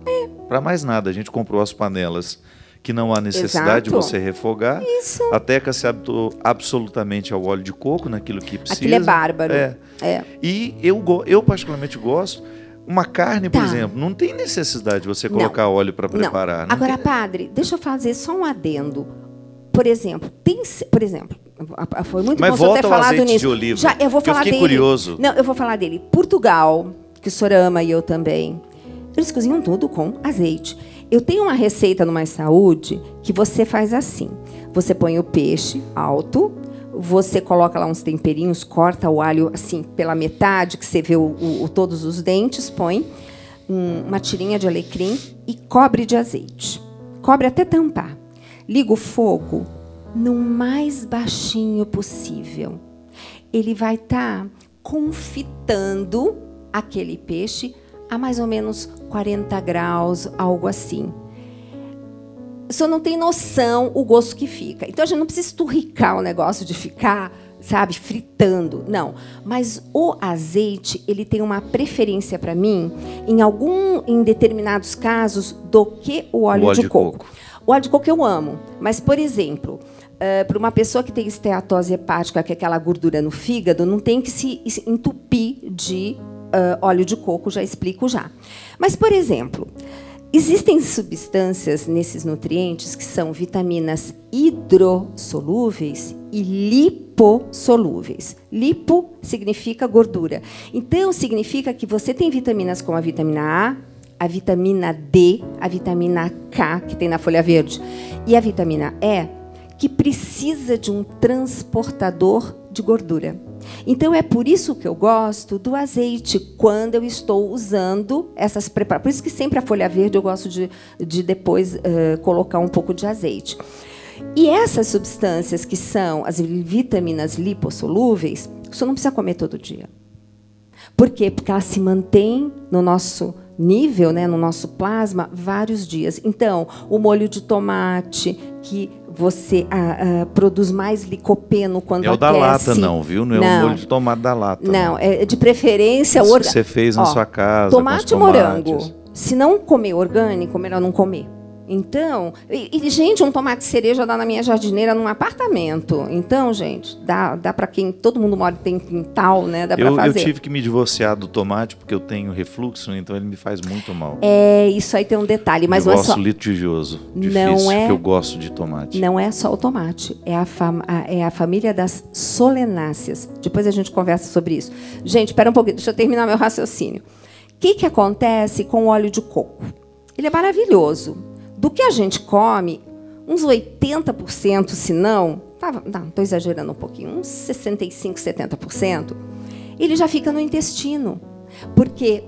Para mais nada. A gente comprou as panelas que não há necessidade de você refogar. Isso. A Teca se adaptou absolutamente ao óleo de coco, naquilo que precisa. Aquilo é bárbaro. E eu particularmente gosto. Uma carne, por exemplo, não tem necessidade de você colocar óleo para preparar. Não. Agora, padre, deixa eu fazer só um adendo. Por exemplo, foi muito bom você ter falado nisso. De oliva. Eu vou falar dele. Curioso. Não, eu vou falar dele. Portugal, que o senhor ama e eu também. Eles cozinham tudo com azeite. Eu tenho uma receita no Mais Saúde que você faz assim. Você põe o peixe alto, você coloca lá uns temperinhos, corta o alho assim pela metade, que você vê todos os dentes, põe uma tirinha de alecrim e cobre de azeite. Cobre até tampar. Liga o fogo no mais baixinho possível. Ele vai estar confitando aquele peixe a mais ou menos 40 graus, algo assim. O senhor não tem noção o gosto que fica. Então, a gente não precisa esturricar o negócio de ficar, sabe, fritando. Não. Mas o azeite, ele tem uma preferência para mim, em determinados casos, do que o óleo de coco. O óleo de coco eu amo. Mas, por exemplo, para uma pessoa que tem esteatose hepática, que é aquela gordura no fígado, não tem que se entupir de óleo de coco, já explico já. Mas, por exemplo, existem substâncias nesses nutrientes que são vitaminas hidrossolúveis e lipossolúveis. Lipo significa gordura. Então, significa que você tem vitaminas como a vitamina A vitamina D, a vitamina K, que tem na folha verde, e a vitamina E, que precisa de um transportador de gordura. Então, é por isso que eu gosto do azeite quando eu estou usando essas preparações. Por isso que sempre a folha verde eu gosto de depois colocar um pouco de azeite. E essas substâncias que são as vitaminas lipossolúveis, o senhor não precisa comer todo dia. Por quê? Porque elas se mantêm no nosso nível, né, no nosso plasma, vários dias. Então, o molho de tomate, que você produz mais licopeno quando aquece. É o da lata, não, viu? Não é o molho de tomate da lata. Não, é de preferência... Isso que você fez na sua casa, tomate e morango. Se não comer orgânico, melhor não comer. Então, gente, um tomate cereja dá na minha jardineira num apartamento. Então, gente, dá para quem... Todo mundo mora tem quintal, né? Dá para fazer. Eu tive que me divorciar do tomate porque eu tenho refluxo, então ele me faz muito mal. Isso aí tem um detalhe. Mas divórcio litigioso. Difícil, porque eu gosto de tomate. Não é só o tomate. É a família das solenáceas. Depois a gente conversa sobre isso. Gente, espera um pouquinho. Deixa eu terminar meu raciocínio. O que acontece com o óleo de coco? Ele é maravilhoso. Do que a gente come, uns 80%, se não, estou exagerando um pouquinho, uns 65%, 70%, ele já fica no intestino. Porque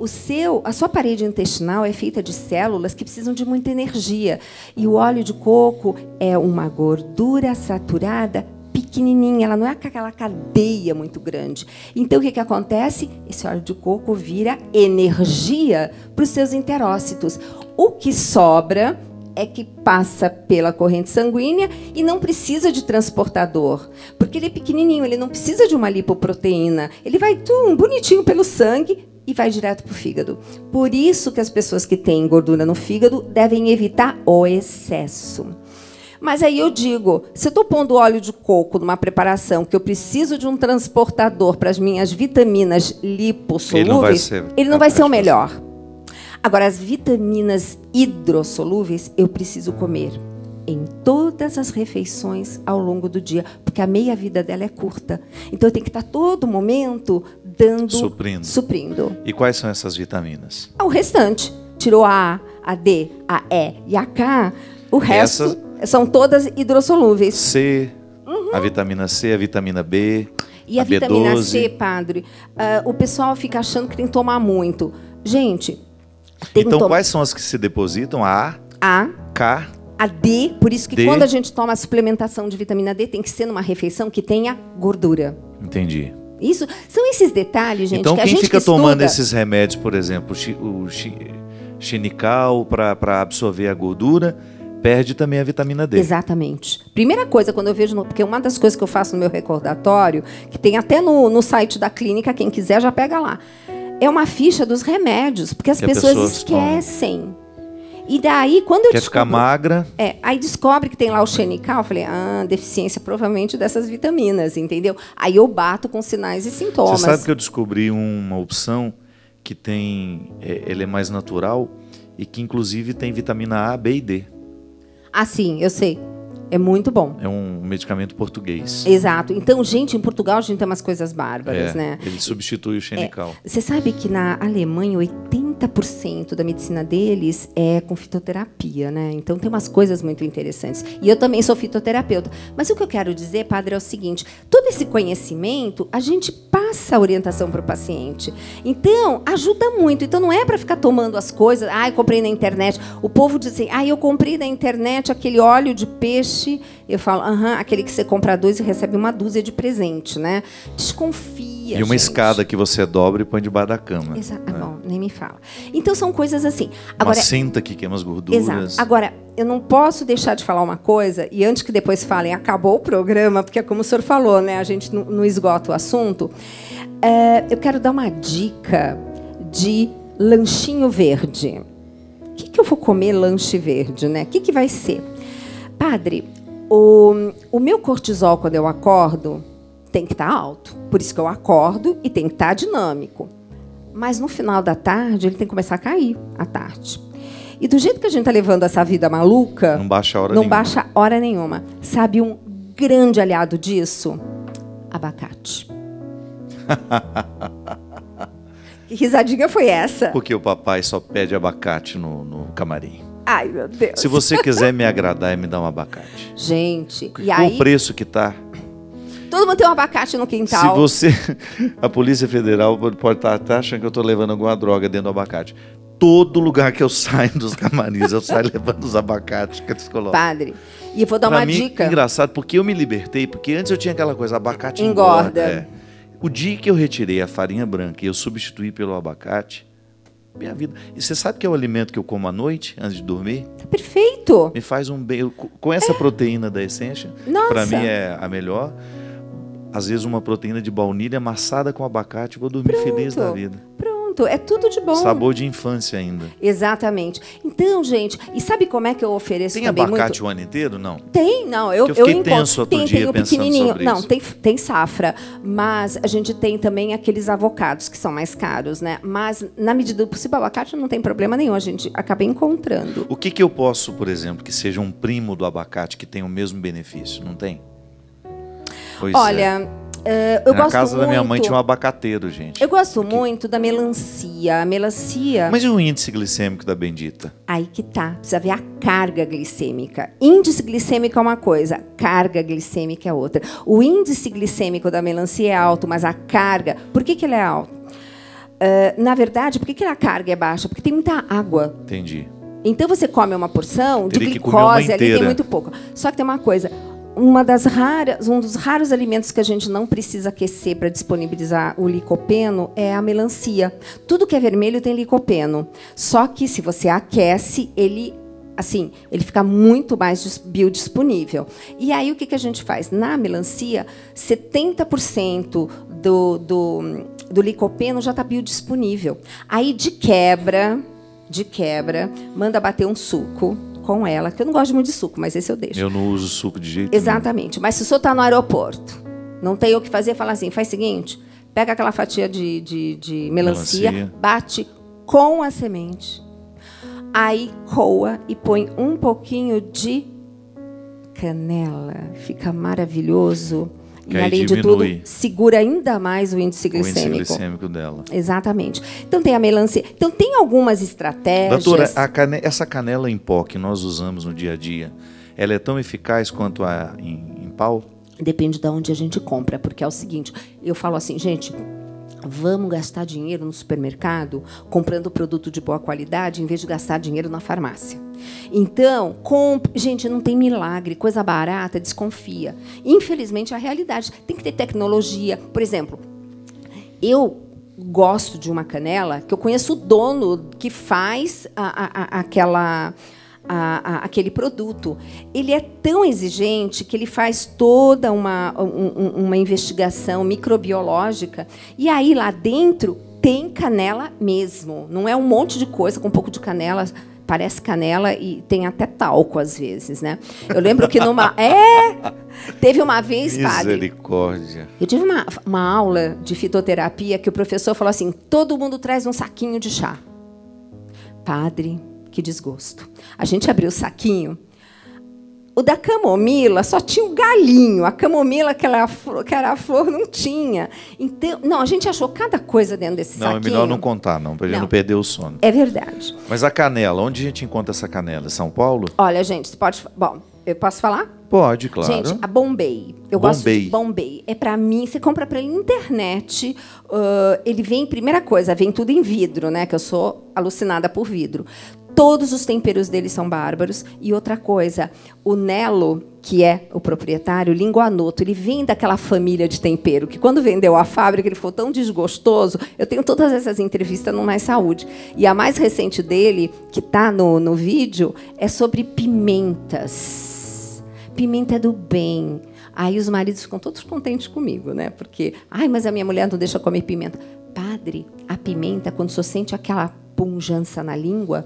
a sua parede intestinal é feita de células que precisam de muita energia. E o óleo de coco é uma gordura saturada pequenininha, ela não é aquela cadeia muito grande. Então, o que acontece? Esse óleo de coco vira energia para os seus enterócitos. O que sobra é que passa pela corrente sanguínea e não precisa de transportador, porque ele é pequenininho, ele não precisa de uma lipoproteína, ele vai bonitinho pelo sangue e vai direto para o fígado. Por isso que as pessoas que têm gordura no fígado devem evitar o excesso. Mas aí eu digo, se eu estou pondo óleo de coco numa preparação que eu preciso de um transportador para as minhas vitaminas lipossolúveis, ele não vai ser o melhor. Agora, as vitaminas hidrossolúveis eu preciso comer em todas as refeições ao longo do dia, porque a meia-vida dela é curta. Então, eu tenho que estar todo momento dando... Suprindo. E quais são essas vitaminas? O restante. Tirou a D, a E e a K, o resto são todas hidrossolúveis. C, a vitamina C, a vitamina B, e a vitamina B12. C, padre, o pessoal fica achando que tem que tomar muito. Gente... Então, quais são as que se depositam? A, K, a D. Por isso que quando a gente toma a suplementação de vitamina D, tem que ser numa refeição que tenha gordura. Entendi. Isso, são esses detalhes, gente, então, que a quem gente fica que tomando estuda... esses remédios, por exemplo, o xenical para absorver a gordura, perde também a vitamina D. Exatamente. Primeira coisa, quando eu vejo... Porque uma das coisas que eu faço no meu recordatório, que tem até no site da clínica, quem quiser já pega lá, é uma ficha dos remédios, porque as pessoas esquecem. E daí, quando eu Quer ficar magra? Aí descobre que tem lá o xenical, eu falei, deficiência provavelmente dessas vitaminas, entendeu? Aí eu bato com sinais e sintomas. Você sabe que eu descobri uma opção que tem, ele é mais natural e que inclusive tem vitamina A, B e D. Ah, sim, eu sei. É muito bom. É um medicamento português. Exato. Então, gente, em Portugal a gente tem umas coisas bárbaras, né? Ele substitui o xenical. Você sabe que na Alemanha 80% da medicina deles é com fitoterapia, né? Então tem umas coisas muito interessantes. E eu também sou fitoterapeuta. Mas o que eu quero dizer, padre, é o seguinte: todo esse conhecimento a gente passa a orientação para o paciente. Então, ajuda muito. Então não é para ficar tomando as coisas, eu comprei na internet. O povo diz assim, eu comprei na internet aquele óleo de peixe. Eu falo, aquele que você compra 2 e recebe uma dúzia de presente, né? Desconfia, E uma escada que você dobra e põe debaixo da cama. Exato. Bom, nem me fala. Então, são coisas assim. Agora, uma cinta que queima as gorduras. Exato. Agora, eu não posso deixar de falar uma coisa, e antes que depois falem, acabou o programa, porque é como o senhor falou, né? A gente não esgota o assunto. Eu quero dar uma dica de lanchinho verde. O que eu vou comer lanche verde, né? O que vai ser? Padre, o meu cortisol, quando eu acordo, tem que estar alto. Por isso que eu acordo e tem que estar dinâmico. Mas no final da tarde, ele tem que começar a cair à tarde. E do jeito que a gente está levando essa vida maluca... Não baixa hora nenhuma. Não baixa hora nenhuma. Sabe um grande aliado disso? Abacate. Que risadinha foi essa? Porque o papai só pede abacate no camarim. Ai, meu Deus. Se você quiser me agradar, me dá um abacate. Gente, e aí... Com o preço que tá... Todo mundo tem um abacate no quintal. Se você... A Polícia Federal pode estar até achando que eu estou levando alguma droga dentro do abacate. Todo lugar que eu saio dos camarins, eu saio levando os abacates que eles colocam. Padre, e eu vou dar uma dica. É engraçado, porque eu me libertei, porque antes eu tinha aquela coisa, abacate engorda. O dia que eu retirei a farinha branca e eu substituí pelo abacate, minha vida... E você sabe que é o alimento que eu como à noite, antes de dormir? Perfeito. Me faz um bem... Com essa proteína da Essência, para mim é a melhor. Às vezes uma proteína de baunilha amassada com abacate, vou dormir feliz da vida. Pronto, é tudo de bom. Sabor de infância ainda. Exatamente. Então, gente, e sabe como é que eu ofereço tem também abacate muito... o ano inteiro, não? Tem, não. Eu fiquei tenso outro dia pensando sobre não, isso. Tem safra, mas a gente tem também aqueles avocados que são mais caros, né? Mas, na medida do possível, abacate não tem problema nenhum, a gente acaba encontrando. O que eu posso, por exemplo, que seja um primo do abacate que tenha o mesmo benefício? Não tem? Pois Olha... eu Na gosto casa muito... da minha mãe tinha um abacateiro, gente. Eu gosto muito da melancia. A melancia... Mas e o índice glicêmico da bendita? Aí que tá. Precisa ver a carga glicêmica. Índice glicêmico é uma coisa, carga glicêmica é outra. O índice glicêmico da melancia é alto, mas a carga... Por que ele é alto? Na verdade, por que a carga é baixa? Porque tem muita água. Entendi. Então você come uma porção de Teria glicose, ali tem muito pouco. Só que tem uma coisa... um dos raros alimentos que a gente não precisa aquecer para disponibilizar o licopeno é a melancia. Tudo que é vermelho tem licopeno. Só que se você aquece, ele fica muito mais biodisponível. E aí o que a gente faz? Na melancia, 70% do licopeno já está biodisponível. Aí de quebra, manda bater um suco com ela, que eu não gosto muito de suco, mas esse eu deixo. Eu não uso suco de jeito Exatamente. Mas se o senhor está no aeroporto, não tem o que fazer, fala assim, faz o seguinte, pega aquela fatia de melancia, bate com a semente, aí coa e põe um pouquinho de canela. Fica maravilhoso. Que e, além de tudo, segura ainda mais o índice glicêmico. O índice glicêmico dela. Exatamente. Então, tem a melancia. Então, tem algumas estratégias... Doutora, essa canela em pó que nós usamos no dia a dia, ela é tão eficaz quanto a em pau? Depende de onde a gente compra, porque é o seguinte, eu falo assim, gente... Vamos gastar dinheiro no supermercado comprando produto de boa qualidade em vez de gastar dinheiro na farmácia. Então, gente, não tem milagre, coisa barata, desconfia. Infelizmente, é a realidade. Tem que ter tecnologia. Por exemplo, Eu gosto de uma canela que eu conheço o dono que faz aquele produto. Ele é tão exigente que ele faz toda uma investigação microbiológica, e aí lá dentro tem canela mesmo. Não é um monte de coisa com um pouco de canela. Parece canela e tem até talco, às vezes, né? Eu lembro que teve uma vez, padre... Misericórdia. Eu tive uma aula de fitoterapia que o professor falou assim, todo mundo traz um saquinho de chá. Padre, que desgosto. A gente abriu o saquinho. O da camomila só tinha o galinho. A camomila, que era a flor, não tinha. Então, não, a gente achou cada coisa dentro desse saquinho. Não, é melhor não contar, não, para a gente não perder o sono. É verdade. Mas a canela, onde a gente encontra essa canela? Em São Paulo? Olha, gente, pode... Bom, eu posso falar? Pode, claro. Gente, a Bombay. Eu gosto de Bombay. É para mim, você compra pela internet. Ele vem, primeira coisa, vem tudo em vidro, né? Que eu sou alucinada por vidro. Todos os temperos dele são bárbaros. E outra coisa, o Nelo, que é o proprietário, Linguanoto, ele vem daquela família de tempero, que quando vendeu a fábrica, ele ficou tão desgostoso. Eu tenho todas essas entrevistas no Mais Saúde. E a mais recente dele, que está no vídeo, é sobre pimentas. Pimenta é do bem. Aí os maridos ficam todos contentes comigo, né? Porque, mas a minha mulher não deixa comer pimenta. Padre, a pimenta, quando você sente aquela punjança na língua,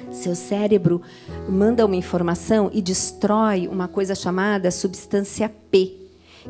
seu cérebro manda uma informação e destrói uma coisa chamada substância P,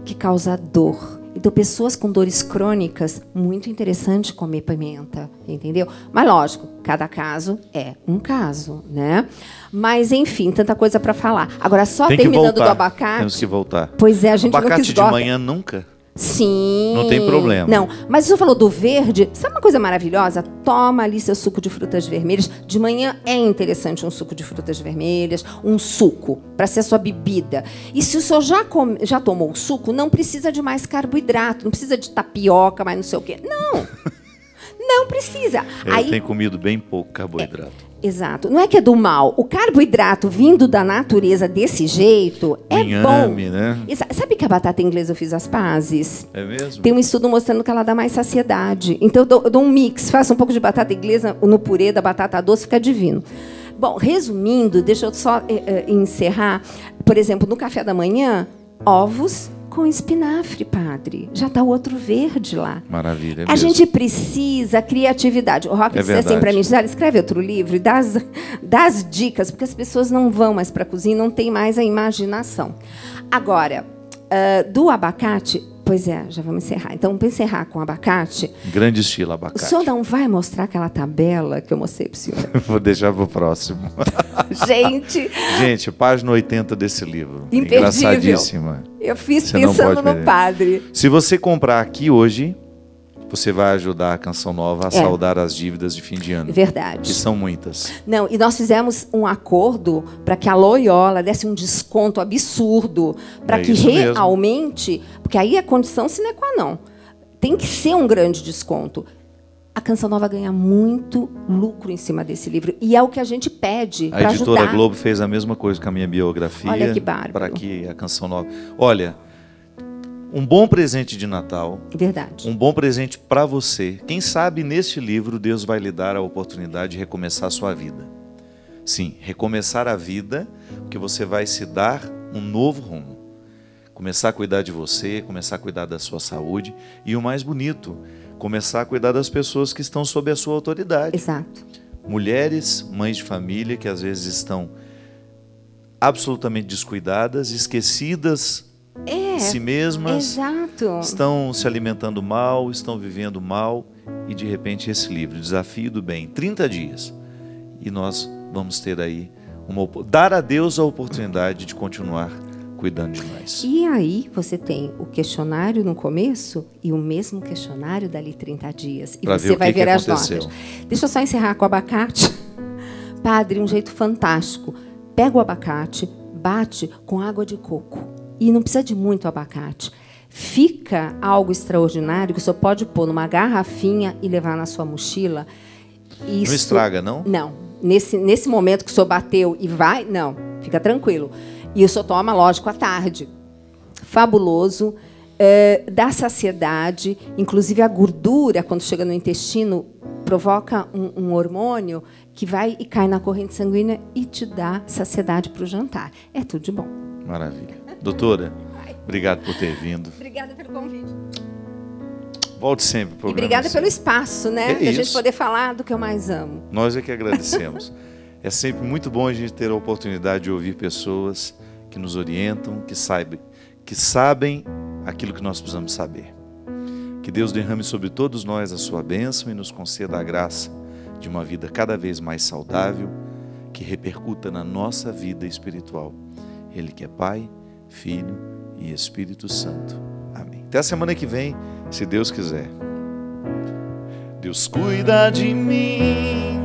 que causa dor. Então, pessoas com dores crônicas, muito interessante comer pimenta, entendeu? Mas, lógico, cada caso é um caso, né? Mas, enfim, tanta coisa para falar. Agora, só terminando do abacate... Temos que voltar. Pois é, a gente abacate nunca esgota. De manhã nunca? Sim. Não tem problema. Não, mas você falou do verde. Sabe uma coisa maravilhosa? Toma ali seu suco de frutas vermelhas. De manhã é interessante um suco de frutas vermelhas, um suco, para ser a sua bebida. E se o senhor já tomou o suco, não precisa de mais carboidrato, não precisa de tapioca, mais não sei o quê. Não. Não precisa. Eu tenho comido bem pouco carboidrato. Exato. Não é que é do mal. O carboidrato vindo da natureza desse jeito é bom. Né? Sabe que a batata inglesa eu fiz as pazes? É mesmo? Tem um estudo mostrando que ela dá mais saciedade. Então eu dou um mix. Faço um pouco de batata inglesa no purê da batata doce, fica divino. Bom, resumindo, deixa eu só encerrar. Por exemplo, no café da manhã, ovos com espinafre, padre. Já está o outro verde lá. Maravilha. A gente precisa criatividade. O Roque disse assim para mim, Gisele, escreve outro livro e dá as dicas, porque as pessoas não vão mais para a cozinha, não tem mais a imaginação. Agora, do abacate, pois é, já vamos encerrar. Então, para encerrar com o abacate... Grande estilo abacate. O senhor não vai mostrar aquela tabela que eu mostrei para o senhor? Vou deixar para o próximo. Gente, página 80 desse livro. Imperdível. Engraçadíssima. Eu fiz pensando no padre. Se você comprar aqui hoje, você vai ajudar a Canção Nova a saldar as dívidas de fim de ano. Verdade. Que são muitas. Não, e nós fizemos um acordo para que a Loyola desse um desconto absurdo, para que realmente... Porque aí é condição sine qua non. Tem que ser um grande desconto. A Canção Nova ganha muito lucro em cima desse livro. E é o que a gente pede para ajudar. A Editora Globo fez a mesma coisa com a minha biografia. Olha que bárbaro. Para que a Canção Nova... Olha, um bom presente de Natal. Verdade. Um bom presente para você. Quem sabe neste livro Deus vai lhe dar a oportunidade de recomeçar a sua vida. Sim, recomeçar a vida, porque você vai se dar um novo rumo. Começar a cuidar de você, começar a cuidar da sua saúde. E o mais bonito... começar a cuidar das pessoas que estão sob a sua autoridade. Exato. Mulheres, mães de família, que às vezes estão absolutamente descuidadas, esquecidas de si mesmas. Exato. Estão se alimentando mal, estão vivendo mal. E de repente esse livro, Desafio do Bem, 30 dias. E nós vamos ter aí, dar a Deus a oportunidade de continuar cuidando de nós. E aí você tem o questionário no começo e o mesmo questionário dali 30 dias. E pra você vai ver as notas. Deixa eu só encerrar com o abacate. Padre, um jeito fantástico. Pega o abacate, bate com água de coco. E não precisa de muito abacate. Fica algo extraordinário que o senhor pode pôr numa garrafinha e levar na sua mochila. Isso... Não estraga, não? Não. Nesse momento que o senhor bateu e vai, não. Fica tranquilo. E o senhor toma, lógico, à tarde. Fabuloso. dá saciedade, inclusive a gordura, quando chega no intestino, provoca um hormônio que vai e cai na corrente sanguínea e te dá saciedade para o jantar. É tudo de bom. Maravilha. Doutora, obrigado por ter vindo. Obrigada pelo convite. Volte sempre pro programa. E obrigada pelo espaço, né? Da gente isso. poder falar do que eu mais amo. Nós é que agradecemos. É sempre muito bom a gente ter a oportunidade de ouvir pessoas que nos orientam, que sabem aquilo que nós precisamos saber. Que Deus derrame sobre todos nós a sua bênção e nos conceda a graça de uma vida cada vez mais saudável, que repercuta na nossa vida espiritual. Ele que é Pai, Filho e Espírito Santo. Amém. Até a semana que vem, se Deus quiser. Deus cuida de mim,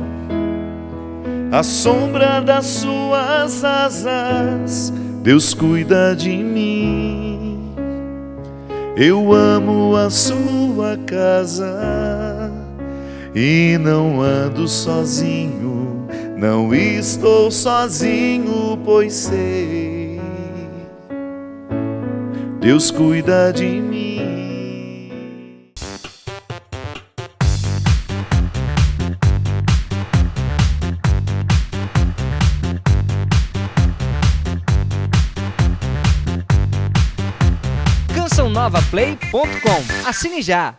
à sombra das suas asas. Deus cuida de mim, eu amo a sua casa e não ando sozinho, não estou sozinho, pois sei, Deus cuida de mim. CançãoNovaPlay.com. Assine já!